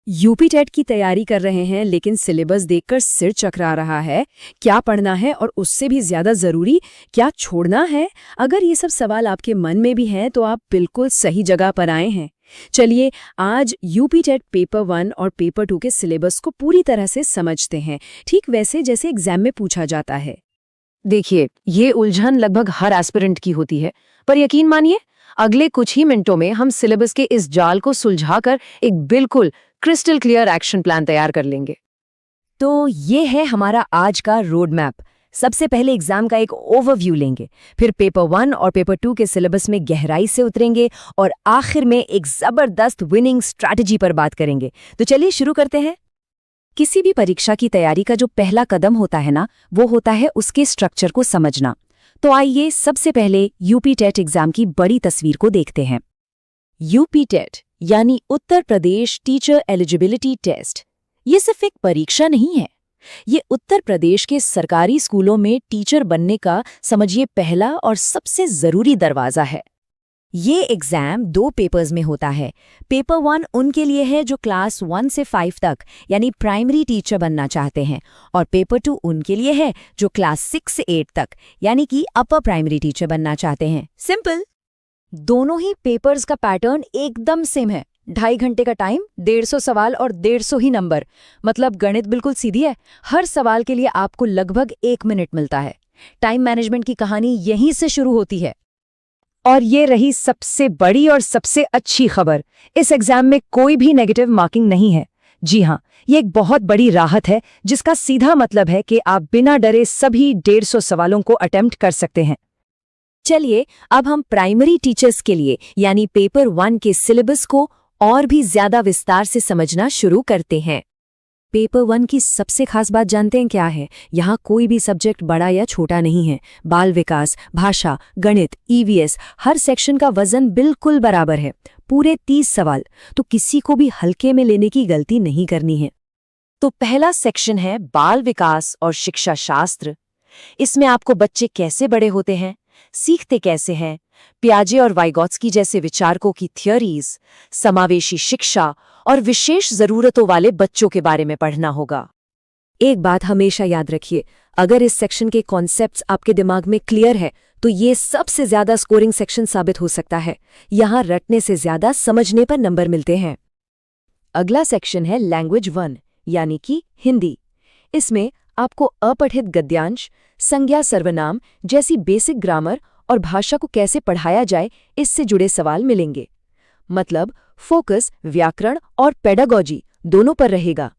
UP TET की तैयारी कर रहे हैं लेकिन सिलेबस देखकर सिर चकरा रहा है। क्या पढ़ना है और उससे भी ज्यादा जरूरी क्या छोड़ना है? अगर ये सब सवाल आपके मन में भी हैं तो आप बिल्कुल सही जगह पर आए हैं। चलिए आज यूपी टेट पेपर 1 और पेपर 2 के सिलेबस को पूरी तरह से समझते हैं, ठीक वैसे जैसे एग्जाम में पूछा जाता है। देखिए, ये उलझन लगभग हर एस्पिरेंट की होती है, पर यकीन मानिए अगले कुछ ही मिनटों में हम सिलेबस के इस जाल को सुलझाकर एक बिल्कुल क्रिस्टल क्लियर एक्शन प्लान तैयार कर लेंगे। तो ये है हमारा आज का रोड मैप। सबसे पहले एग्जाम का एक ओवरव्यू लेंगे, फिर पेपर 1 और पेपर 2 के सिलेबस में गहराई से उतरेंगे और आखिर में एक जबरदस्त विनिंग स्ट्रैटेजी पर बात करेंगे। तो चलिए शुरू करते हैं। किसी भी परीक्षा की तैयारी का जो पहला कदम होता है ना, वो होता है उसके स्ट्रक्चर को समझना। तो आइए सबसे पहले यूपी टेट एग्जाम की बड़ी तस्वीर को देखते हैं। यूपी टेट यानी Uttar Pradesh teacher eligibility test, ये सिर्फ एक परीक्षा नहीं है। ये उत्तर प्रदेश के सरकारी स्कूलों में टीचर बनने का समझिए पहला और सबसे जरूरी दरवाजा है। ये एग्जाम 2 पेपर्स में होता है। पेपर 1 उनके लिए है जो क्लास 1 से 5 तक यानी प्राइमरी टीचर बनना चाहते हैं, और पेपर 2 उनके लिए है जो क्लास 6 से 8 तक यानी कि अपर प्राइमरी टीचर बनना चाहते हैं। सिंपल। दोनों ही पेपर्स का पैटर्न एकदम सेम है। 2.5 घंटे का टाइम, 150 सवाल और 150 ही नंबर। मतलब गणित बिल्कुल सीधी है। हर सवाल के लिए आपको लगभग 1 मिनट मिलता है। टाइम मैनेजमेंट की कहानी यहीं से शुरू होती है। और ये रही सबसे बड़ी और सबसे अच्छी खबर, इस एग्जाम में कोई भी नेगेटिव मार्किंग नहीं है। जी हाँ, ये एक बहुत बड़ी राहत है, जिसका सीधा मतलब है कि आप बिना डरे सभी 150 सवालों को अटेम्प्ट कर सकते हैं। चलिए अब हम प्राइमरी टीचर्स के लिए यानी पेपर 1 के सिलेबस को और भी ज्यादा विस्तार से समझना शुरू करते हैं। पेपर 1 की सबसे खास बात जानते हैं क्या है? यहाँ कोई भी सब्जेक्ट बड़ा या छोटा नहीं है। बाल विकास, भाषा, गणित, ईवीएस, हर सेक्शन का वजन बिल्कुल बराबर है। पूरे 30 सवाल, तो किसी को भी हल्के में लेने की गलती नहीं करनी है। तो पहला सेक्शन है बाल विकास और शिक्षा शास्त्र। इसमें आपको बच्चे कैसे बड़े होते हैं, सीखते कैसे हैं, पियाजे और वाइगॉत्स्की जैसे विचारकों की थियोरीज, समावेशी शिक्षा और विशेष जरूरतों वाले बच्चों के बारे में पढ़ना होगा। एक बात हमेशा याद रखिए, अगर इस सेक्शन के कॉन्सेप्ट्स आपके दिमाग में क्लियर है तो ये सबसे ज्यादा स्कोरिंग सेक्शन साबित हो सकता है। यहाँ रटने से ज्यादा समझने पर नंबर मिलते हैं। अगला सेक्शन है लैंग्वेज 1 यानी कि हिंदी। इसमें आपको अपठित गद्यांश, संज्ञा सर्वनाम जैसी बेसिक ग्रामर और भाषा को कैसे पढ़ाया जाए, इससे जुड़े सवाल मिलेंगे। मतलब फोकस व्याकरण और पेडागॉजी दोनों पर रहेगा।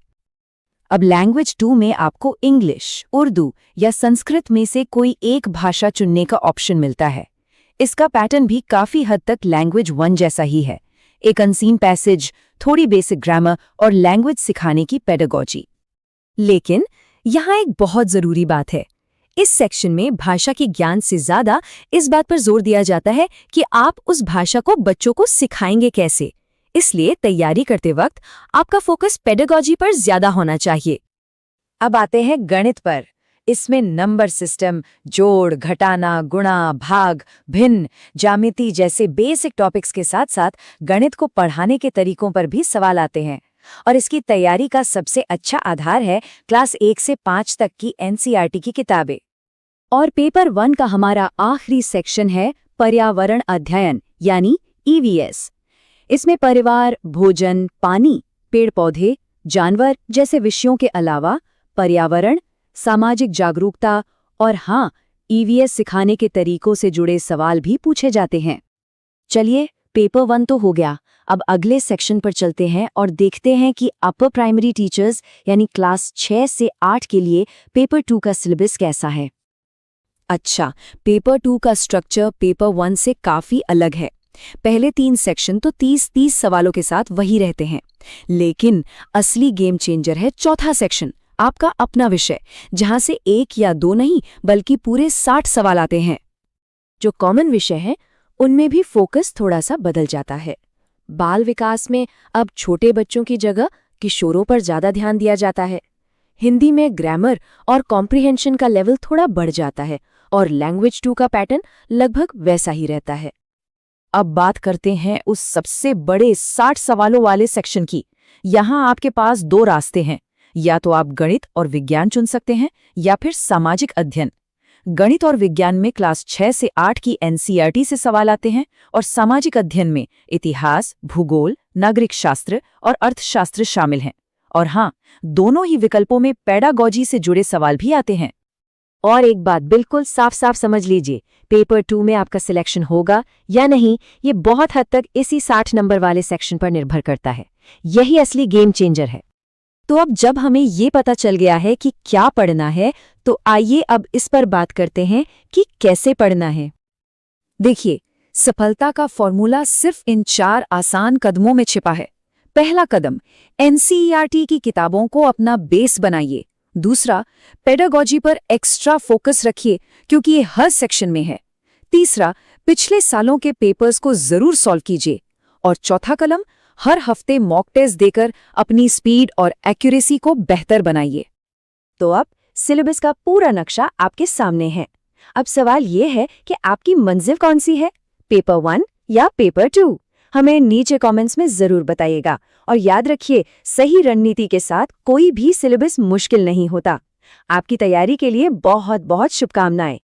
अब लैंग्वेज 2 में आपको इंग्लिश, उर्दू या संस्कृत में से कोई एक भाषा चुनने का ऑप्शन मिलता है। इसका पैटर्न भी काफी हद तक लैंग्वेज 1 जैसा ही है। एक अनसीन पैसेज, थोड़ी बेसिक ग्रामर और लैंग्वेज सिखाने की पेडागॉजी। लेकिन यहाँ एक बहुत जरूरी बात है। इस सेक्शन में भाषा के ज्ञान से ज्यादा इस बात पर जोर दिया जाता है कि आप उस भाषा को बच्चों को सिखाएंगे कैसे। इसलिए तैयारी करते वक्त आपका फोकस पेडागॉजी पर ज्यादा होना चाहिए। अब आते हैं गणित पर। इसमें नंबर सिस्टम, जोड़, घटाना, गुणा, भाग, भिन्न, ज्यामिति जैसे बेसिक टॉपिक्स के साथ साथ गणित को पढ़ाने के तरीकों पर भी सवाल आते हैं। और इसकी तैयारी का सबसे अच्छा आधार है क्लास 1 से 5 तक की एनसीईआरटी की किताबें। और पेपर 1 का हमारा आखिरी सेक्शन है पर्यावरण अध्ययन यानी ईवीएस। इसमें परिवार, भोजन, पानी, पेड़ पौधे, जानवर जैसे विषयों के अलावा पर्यावरण, सामाजिक जागरूकता और हाँ, ईवीएस सिखाने के तरीकों से जुड़े सवाल भी पूछे जाते हैं। चलिए पेपर 1 तो हो गया, अब अगले सेक्शन पर चलते हैं और देखते हैं कि अपर प्राइमरी टीचर्स यानी क्लास 6 से 8 के लिए पेपर 2 का सिलेबस कैसा है। अच्छा, पेपर 2 का स्ट्रक्चर पेपर 1 से काफी अलग है। पहले 3 सेक्शन तो 30-30 सवालों के साथ वही रहते हैं, लेकिन असली गेम चेंजर है चौथा सेक्शन, आपका अपना विषय, जहां से 1 या 2 नहीं बल्कि पूरे 60 सवाल आते हैं। जो कॉमन विषय हैं उनमें भी फोकस थोड़ा सा बदल जाता है। बाल विकास में अब छोटे बच्चों की जगह किशोरों पर ज्यादा ध्यान दिया जाता है। हिंदी में ग्रामर और कॉम्प्रिहेंशन का लेवल थोड़ा बढ़ जाता है और लैंग्वेज 2 का पैटर्न लगभग वैसा ही रहता है। अब बात करते हैं उस सबसे बड़े 60 सवालों वाले सेक्शन की, यहाँ आपके पास दो रास्ते हैं, या तो आप गणित और विज्ञान चुन सकते हैं या फिर सामाजिक अध्ययन। गणित और विज्ञान में क्लास 6 से 8 की एनसीईआरटी से सवाल आते हैं और सामाजिक अध्ययन में इतिहास, भूगोल, नागरिक शास्त्र और अर्थशास्त्र शामिल हैं। और हाँ, दोनों ही विकल्पों में पेडागॉजी से जुड़े सवाल भी आते हैं। और एक बात बिल्कुल साफ साफ समझ लीजिए, पेपर 2 में आपका सिलेक्शन होगा या नहीं, ये बहुत हद तक इसी 60 नंबर वाले सेक्शन पर निर्भर करता है। यही असली गेम चेंजर है। तो अब जब हमें ये पता चल गया है कि क्या पढ़ना है, तो आइए अब इस पर बात करते हैं कि कैसे पढ़ना है। देखिए, सफलता का फॉर्मूला सिर्फ इन 4 आसान कदमों में छिपा है। पहला कदम, एनसीईआरटी की किताबों को अपना बेस बनाइए। दूसरा, पेडागॉजी पर एक्स्ट्रा फोकस रखिए क्योंकि ये हर सेक्शन में है। तीसरा, पिछले सालों के पेपर्स को जरूर सॉल्व कीजिए। और चौथा कदम, हर हफ्ते मॉक टेस्ट देकर अपनी स्पीड और एक्यूरेसी को बेहतर बनाइए। तो अब सिलेबस का पूरा नक्शा आपके सामने है। अब सवाल ये है कि आपकी मंजिल कौन सी है, पेपर 1 या पेपर 2? हमें नीचे कमेंट्स में जरूर बताइएगा। और याद रखिए, सही रणनीति के साथ कोई भी सिलेबस मुश्किल नहीं होता। आपकी तैयारी के लिए बहुत बहुत शुभकामनाएं।